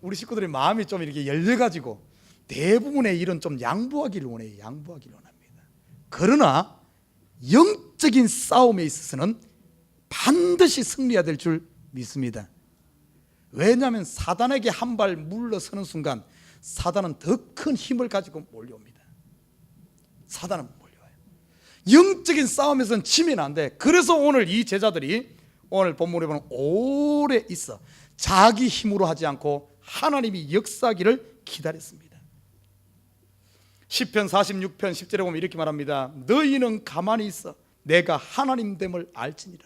우리 식구들의 마음이 좀 이렇게 열려가지고 대부분의 일은 좀 양보하기를 원해요. 양보하기를 원합니다. 그러나 영적인 싸움에 있어서는 반드시 승리해야 될 줄 믿습니다. 왜냐하면 사단에게 한 발 물러서는 순간 사단은 더 큰 힘을 가지고 몰려옵니다. 사단은 몰려와요. 영적인 싸움에서는 지면 안 돼. 그래서 오늘 이 제자들이 오늘 본문에 보면 오래 있어 자기 힘으로 하지 않고 하나님이 역사하기를 기다렸습니다. 시편 46편 10절에 보면 이렇게 말합니다. 너희는 가만히 있어 내가 하나님 됨을 알지니라.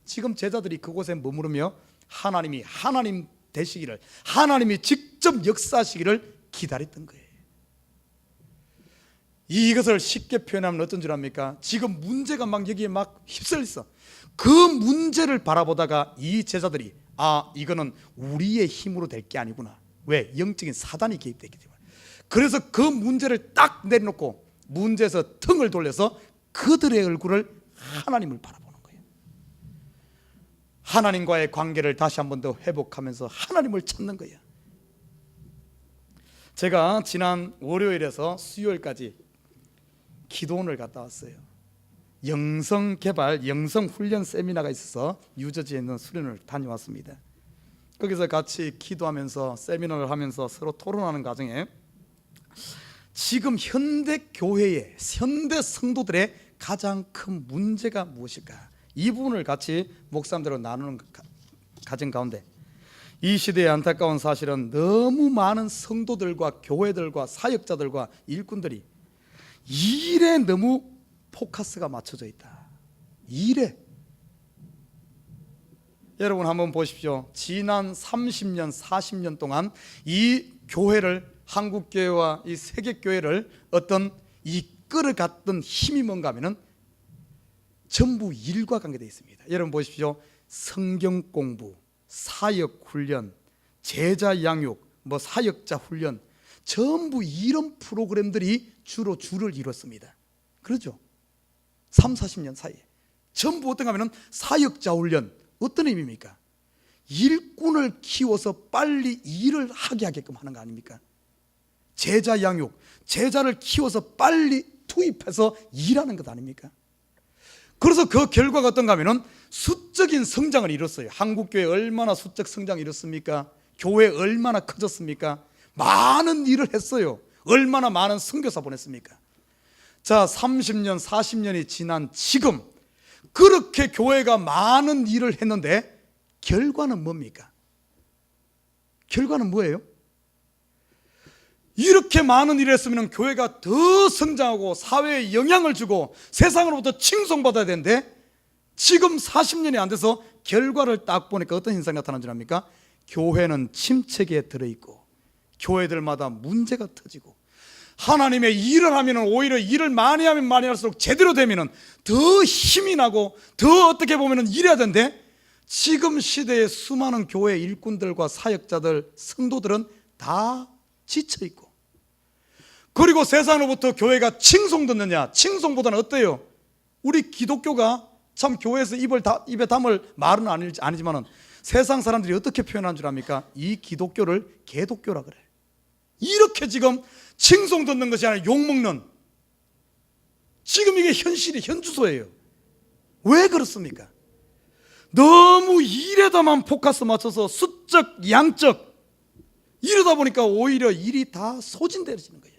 지금 제자들이 그곳에 머무르며 하나님이 하나님 되시기를, 하나님이 직접 역사하시기를 기다렸던 거예요. 이것을 쉽게 표현하면 어떤 줄 압니까? 지금 문제가 막 여기에 막 휩쓸렸어. 그 문제를 바라보다가 이 제자들이 이거는 우리의 힘으로 될 게 아니구나. 왜? 영적인 사단이 개입되기 때문에. 그래서 그 문제를 딱 내려놓고 문제에서 腾을 돌려서 그들의 얼굴을 하나님을 바라보는 거예요. 하나님과의 관계를 다시 한 번 더 회복하면서 하나님을 찾는 거예요. 제가 지난 월요일에서 수요일까지 기도원을 갔다 왔어요. 영성개발, 영성훈련 세미나가 있어서 뉴저지에 있는 수련을 다녀왔습니다. 거기서 같이 기도하면서 세미나를 하면서 서로 토론하는 과정에 지금 현대 교회의, 현대 성도들의 가장 큰 문제가 무엇일까? 이 부분을 같이 목사님들과 나누는 과정 가운데 이 시대의 안타까운 사실은 너무 많은 성도들과 교회들과 사역자들과 일꾼들이 일에 너무 포커스가 맞춰져 있다. 일에. 여러분 한번 보십시오. 지난 30년, 40년 동안 이 교회를, 한국교회와 이 세계교회를 어떤 이끌어갔던 힘이 뭔가 하면은 전부 일과 관계되어 있습니다. 여러분 보십시오. 성경 공부, 사역 훈련, 제자 양육, 사역자 훈련, 전부 이런 프로그램들이 주로 줄을 이뤘습니다. 그렇죠? 3, 40년 사이에 전부 어떤가 하면 사역자 훈련. 어떤 의미입니까? 일꾼을 키워서 빨리 일을 하게 하게끔 하는 거 아닙니까? 제자 양육, 제자를 키워서 빨리 투입해서 일하는 것 아닙니까? 그래서 그 결과가 어떤가 하면 수적인 성장을 이뤘어요. 한국교회 얼마나 수적 성장을 이뤘습니까? 교회 얼마나 커졌습니까? 많은 일을 했어요. 얼마나 많은 선교사 보냈습니까? 자, 30년, 40년이 지난 지금 그렇게 교회가 많은 일을 했는데 결과는 뭡니까? 결과는 뭐예요? 이렇게 많은 일을 했으면 교회가 더 성장하고 사회에 영향을 주고 세상으로부터 칭송받아야 되는데 지금 40년이 안 돼서 결과를 딱 보니까 어떤 현상이 나타난 줄 압니까? 교회는 침체기에 들어있고 교회들마다 문제가 터지고 하나님의 일을 하면 오히려 일을 많이 하면 많이 할수록 제대로 되면 더 힘이 나고 더 어떻게 보면 일해야 되는데 지금 시대의 수많은 교회 일꾼들과 사역자들, 성도들은 다 지쳐있고 그리고 세상으로부터 교회가 칭송 듣느냐? 칭송보다는 어때요? 우리 기독교가 참 교회에서 입에 담을 말은 아니지만은 세상 사람들이 어떻게 표현한 줄 압니까? 이 기독교를 개독교라 그래. 이렇게 지금 칭송 듣는 것이 아니라 욕먹는, 지금 이게 현실이 현주소예요. 왜 그렇습니까? 너무 일에다만 포커스 맞춰서 수적 양적 이러다 보니까 오히려 일이 다 소진되어지는 거예요.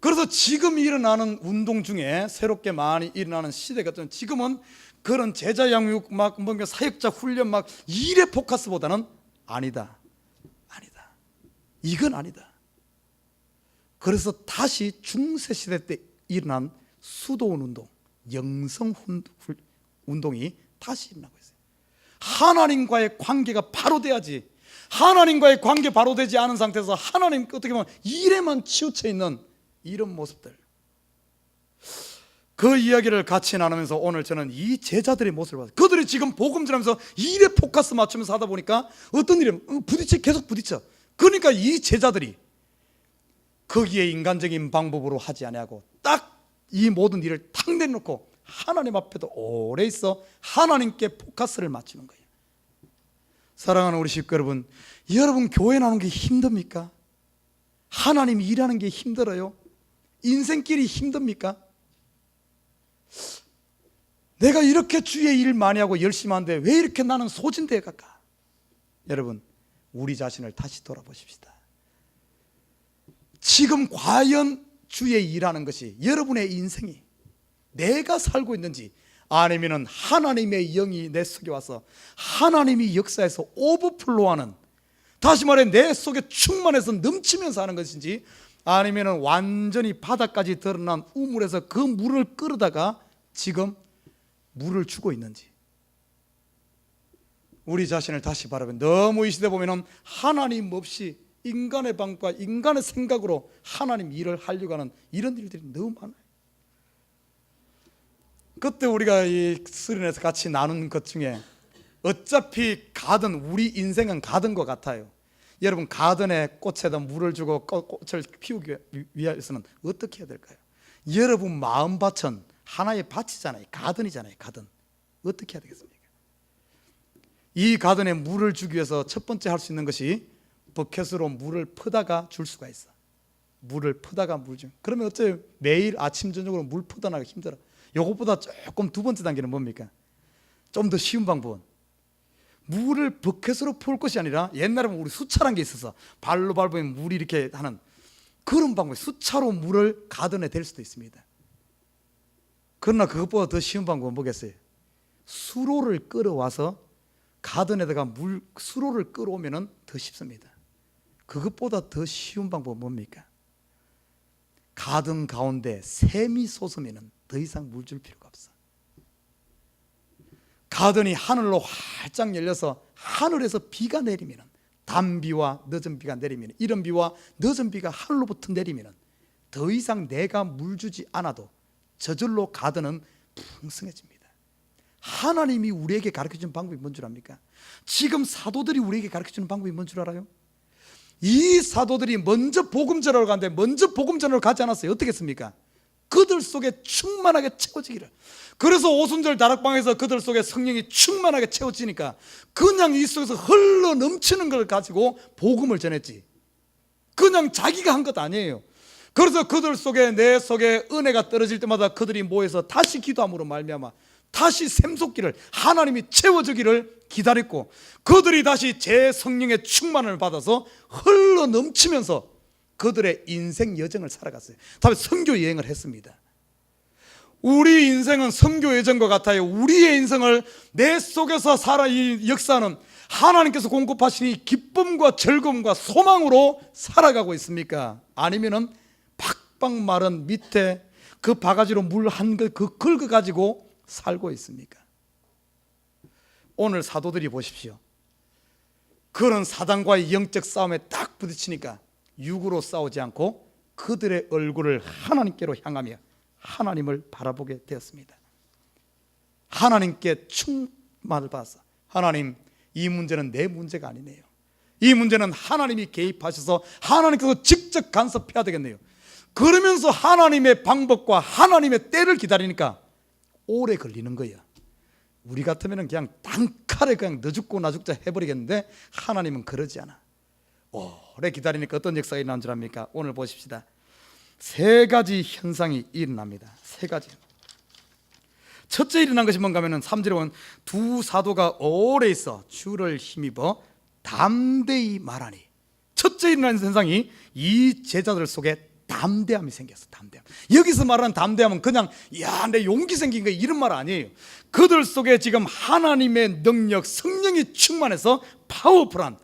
그래서 지금 일어나는 운동 중에 새롭게 많이 일어나는 시대가 지금은 그런 제자 양육 막 뭔가 사역자 훈련 막 일에 포커스보다는 아니다. 이건 아니다. 그래서 다시 중세시대 때 일어난 수도원 운동, 영성 운동이 다시 일어나고 있어요. 하나님과의 관계가 바로 돼야지. 하나님과의 관계 바로 되지 않은 상태에서 하나님 어떻게 보면 일에만 치우쳐 있는 이런 모습들, 그 이야기를 같이 나누면서 오늘 저는 이 제자들의 모습을 봤어요. 그들이 지금 복음 전하면서 일에 포커스 맞추면서 하다 보니까 어떤 일이 계속 부딪혀. 그러니까 이 제자들이 거기에 인간적인 방법으로 하지 아니하고 딱 이 모든 일을 탁 내놓고 하나님 앞에도 오래 있어 하나님께 포커스를 맞추는 거예요. 사랑하는 우리 식구 여러분, 여러분 교회 나오는 게 힘듭니까? 하나님 일하는 게 힘들어요? 인생길이 힘듭니까? 내가 이렇게 주의 일 많이 하고 열심히 하는데 왜 이렇게 나는 소진대에 갈까? 여러분, 우리 자신을 다시 돌아보십시다. 지금 과연 주의 일하는 것이 여러분의 인생이 내가 살고 있는지, 아니면 하나님의 영이 내 속에 와서 하나님이 역사에서 오버플로하는, 다시 말해 내 속에 충만해서 넘치면서 하는 것인지, 아니면 완전히 바닥까지 드러난 우물에서 그 물을 끌어다가 지금 물을 주고 있는지, 우리 자신을 다시 바라보면 너무 이 시대 보면은 하나님 없이 인간의 방법과 인간의 생각으로 하나님 일을 하려고 하는 이런 일들이 너무 많아요. 그때 우리가 이 수련회에서 같이 나눈 것 중에 어차피 우리 인생은 가든 것 같아요. 여러분, 가든에 꽃에다 물을 주고 꽃을 피우기 위해서는 어떻게 해야 될까요? 여러분 마음밭은 하나의 밭이잖아요. 가든이잖아요. 가든. 어떻게 해야 되겠습니까? 이 가든에 물을 주기 위해서 첫 번째 할 수 있는 것이 버켓으로 물을 퍼다가 줄 수가 있어. 물을 퍼다가 물 주. 그러면 어째요? 매일 아침 저녁으로 물 퍼다 나기 힘들어. 요것보다 조금 두 번째 단계는 뭡니까? 좀 더 쉬운 방법은 물을 버켓으로 퍼올 것이 아니라, 옛날에 우리 수차란 게 있어서 발로 밟으면 물이 이렇게 하는 그런 방법, 수차로 물을 가든에 댈 수도 있습니다. 그러나 그것보다 더 쉬운 방법은 뭐겠어요? 수로를 끌어와서 가든에다가 수로를 끌어오면 더 쉽습니다. 그것보다 더 쉬운 방법은 뭡니까? 가든 가운데 샘이 솟으면 더 이상 물 줄 필요가 없어. 가든이 하늘로 활짝 열려서 하늘에서 비가 내리면, 단비와 늦은 비가 내리면, 이른 비와 늦은 비가 하늘로부터 내리면 더 이상 내가 물 주지 않아도 저절로 가든은 풍성해집니다. 하나님이 우리에게 가르쳐주는 방법이 뭔 줄 압니까? 지금 사도들이 우리에게 가르쳐주는 방법이 뭔 줄 알아요? 이 사도들이 먼저 복음 전하러 가는데 먼저 복음 전하러 가지 않았어요. 어떻게 했습니까? 그들 속에 충만하게 채워지기를. 그래서 오순절 다락방에서 그들 속에 성령이 충만하게 채워지니까 그냥 이 속에서 흘러 넘치는 걸 가지고 복음을 전했지, 그냥 자기가 한 것 아니에요. 그래서 그들 속에, 내 속에 은혜가 떨어질 때마다 그들이 모여서 다시 기도함으로 말미암아 다시 샘솟기를, 하나님이 채워주기를 기다렸고, 그들이 다시 제 성령의 충만을 받아서 흘러 넘치면서 그들의 인생 여정을 살아갔어요. 다음에 선교 여행을 했습니다. 우리 인생은 선교 여정과 같아요. 우리의 인생을 내 속에서 이 역사는 하나님께서 공급하신 이 기쁨과 즐거움과 소망으로 살아가고 있습니까? 아니면은 팍팍 마른 밑에 그 바가지로 물 한 걸 긁어 가지고 살고 있습니까? 오늘 사도들이 보십시오. 그런 사단과의 영적 싸움에 딱 부딪히니까 육으로 싸우지 않고 그들의 얼굴을 하나님께로 향하며 하나님을 바라보게 되었습니다. 하나님께 충만을 받아서, 하나님, 이 문제는 내 문제가 아니네요. 이 문제는 하나님이 개입하셔서 하나님께서 직접 간섭해야 되겠네요. 그러면서 하나님의 방법과 하나님의 때를 기다리니까 오래 걸리는 거예요. 우리 같으면 그냥 단칼에 그냥 너 죽고 나 죽자 해버리겠는데 하나님은 그러지 않아. 오래 기다리니까 어떤 역사가 일어난 줄 압니까? 오늘 보십시다. 세 가지 현상이 일어납니다. 세 가지. 첫째 일어난 것이 뭔가 하면 3절에 보면 두 사도가 오래 있어 주를 힘입어 담대히 말하니. 첫째 일어난 현상이 이 제자들 속에 담대함이 생겼어. 담대함. 여기서 말하는 담대함은 그냥 야, 내 용기 생긴 거 이런 말 아니에요. 그들 속에 지금 하나님의 능력, 성령이 충만해서 파워풀한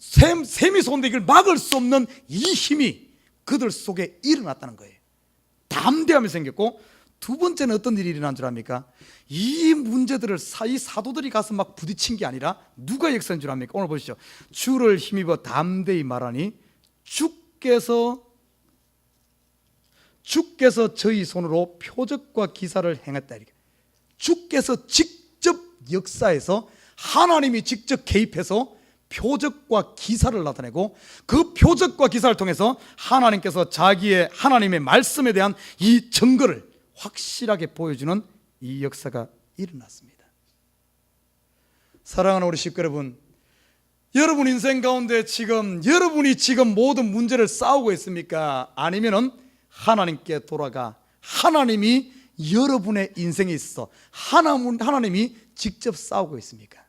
샘이 솟는데 이걸 막을 수 없는 이 힘이 그들 속에 일어났다는 거예요. 담대함이 생겼고, 두 번째는 어떤 일이 일어난 줄 압니까? 이 문제들을 이 사도들이 가서 막 부딪힌 게 아니라 누가 역사인 줄 압니까? 오늘 보시죠. 주를 힘입어 담대히 말하니 주께서 저희 손으로 표적과 기사를 행했다. 이렇게. 주께서 직접 역사해서 하나님이 직접 개입해서 표적과 기사를 나타내고 그 표적과 기사를 통해서 하나님께서 하나님의 말씀에 대한 이 증거를 확실하게 보여주는 이 역사가 일어났습니다. 사랑하는 우리 식구 여러분, 여러분 인생 가운데 여러분이 지금 모든 문제를 싸우고 있습니까? 아니면은 하나님께 돌아가 하나님이 여러분의 인생에 있어 하나님이 직접 싸우고 있습니까?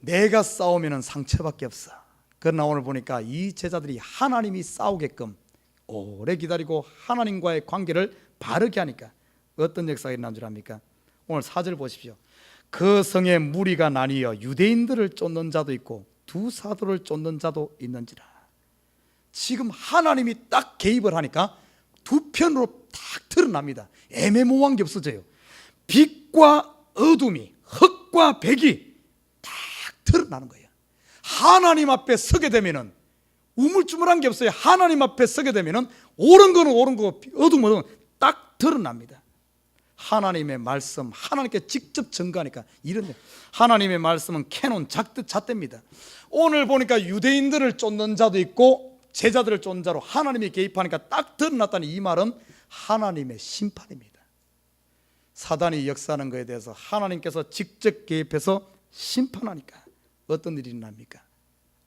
내가 싸우면 상처밖에 없어. 그러나 오늘 보니까 이 제자들이 하나님이 싸우게끔 오래 기다리고 하나님과의 관계를 바르게 하니까 어떤 역사가 일어난 줄 압니까? 오늘 4절 보십시오. 그 성에 무리가 나뉘어 유대인들을 쫓는 자도 있고 두 사도를 쫓는 자도 있는지라. 지금 하나님이 딱 개입을 하니까 두 편으로 딱 드러납니다. 애매모호한 게 없어져요. 빛과 어둠이, 흑과 백이 딱 드러나는 거예요. 하나님 앞에 서게 되면은 우물쭈물한 게 없어요. 하나님 앞에 서게 되면은 옳은 거는 옳은 거고 어둠은 딱 드러납니다. 하나님의 말씀, 하나님께 직접 증거하니까 이런 하나님의 말씀은 캐논 잣대입니다. 오늘 보니까 유대인들을 쫓는 자도 있고 제자들을 쫓는 자로 하나님이 개입하니까 딱 드러났다는 이 말은 하나님의 심판입니다. 사단이 역사하는 것에 대해서 하나님께서 직접 개입해서 심판하니까 어떤 일이 일어납니까?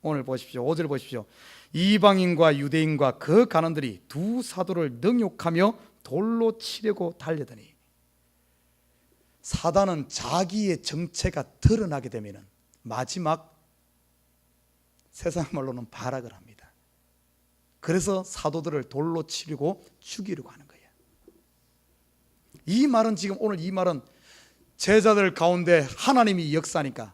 오늘 보십시오. 5절 보십시오. 이방인과 유대인과 그 간원들이 두 사도를 능욕하며 돌로 치려고 달려더니. 사단은 자기의 정체가 드러나게 되면 마지막 세상 말로는 발악을 합니다. 그래서 사도들을 돌로 치려고 죽이려고 하는 거예요. 이 말은 지금 오늘 이 말은 제자들 가운데 하나님이 역사하니까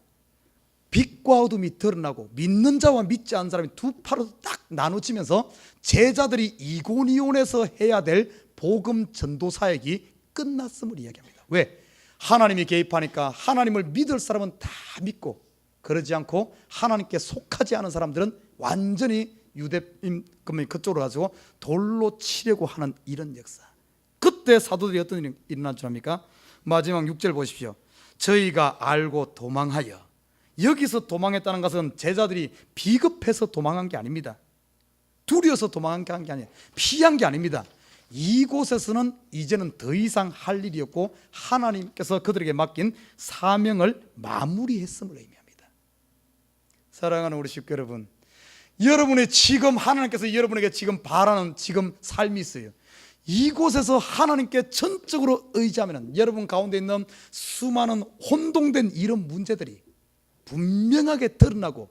빛과 어둠이 드러나고 믿는 자와 믿지 않는 사람이 두 파로 딱 나눠지면서 제자들이 이고니온에서 해야 될 복음 전도 사역이 끝났음을 이야기합니다. 왜? 하나님이 개입하니까 하나님을 믿을 사람은 다 믿고, 그러지 않고 하나님께 속하지 않은 사람들은 완전히 유대인 그쪽으로 가지고 돌로 치려고 하는 이런 역사. 그때 사도들이 어떤 일이 일어난 줄 압니까? 마지막 6절 보십시오. 저희가 알고 도망하여. 여기서 도망했다는 것은 제자들이 비급해서 도망한 게 아닙니다. 두려워서 도망한 게 아니에요. 피한 게 아닙니다. 이곳에서는 이제는 더 이상 할 일이 없고 하나님께서 그들에게 맡긴 사명을 마무리했음을 의미합니다. 사랑하는 우리 식구 여러분, 여러분의 지금 하나님께서 여러분에게 지금 바라는 지금 삶이 있어요. 이곳에서 하나님께 전적으로 의지하면 여러분 가운데 있는 수많은 혼동된 이런 문제들이 분명하게 드러나고,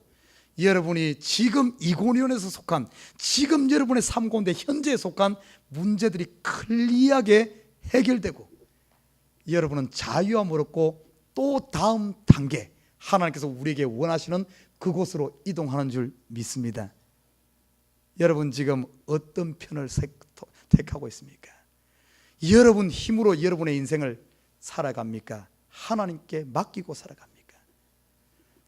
여러분이 지금 이고니온에서 속한, 지금 여러분의 삶 가운데 현재에 속한 문제들이 클리어하게 해결되고 여러분은 자유함을 얻고 또 다음 단계 하나님께서 우리에게 원하시는 그곳으로 이동하는 줄 믿습니다. 여러분 지금 어떤 편을 택하고 있습니까? 여러분 힘으로 여러분의 인생을 살아갑니까? 하나님께 맡기고 살아갑니까?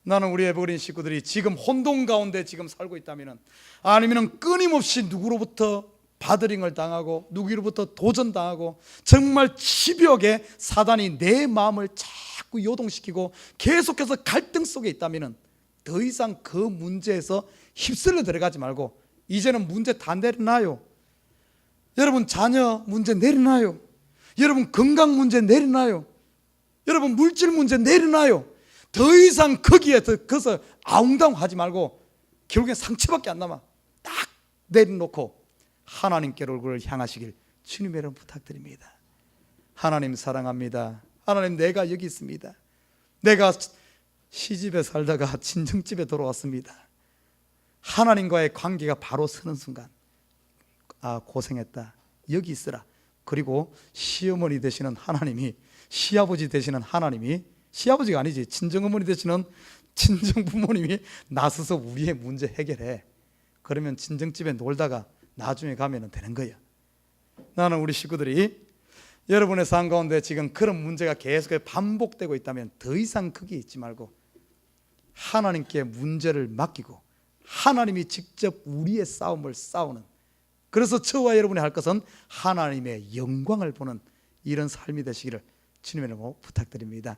나는 우리 에버그린 식구들이 지금 혼돈 가운데 지금 살고 있다면, 아니면 끊임없이 누구로부터 바드링을 당하고 누구로부터 도전당하고 정말 집요하게 사단이 내 마음을 자꾸 요동시키고 계속해서 갈등 속에 있다면 더 이상 그 문제에서 휩쓸려 들어가지 말고 이제는 문제 다 내려놔요. 여러분 자녀 문제 내려놔요. 여러분 건강 문제 내려놔요. 여러분 물질 문제 내려놔요. 더 이상 거기에 거기서 아웅다웅하지 말고 결국엔 상처밖에 안 남아. 딱 내려놓고 하나님께로 얼굴을 향하시길 주님의 이름 부탁드립니다. 하나님 사랑합니다. 하나님, 내가 여기 있습니다. 내가 시집에 살다가 친정집에 돌아왔습니다. 하나님과의 관계가 바로 서는 순간, 아, 고생했다, 여기 있으라. 그리고 시어머니 되시는 하나님이, 시아버지 되시는 하나님이, 시아버지가 아니지, 친정어머니 되시는 친정부모님이 나서서 우리의 문제 해결해. 그러면 친정집에 놀다가 나중에 가면 되는 거야. 나는 우리 식구들이 여러분의 삶 가운데 지금 그런 문제가 계속 반복되고 있다면 더 이상 거기 있지 말고 하나님께 문제를 맡기고 하나님이 직접 우리의 싸움을 싸우는, 그래서 저와 여러분이 할 것은 하나님의 영광을 보는 이런 삶이 되시기를 주님의 이름으로 부탁드립니다.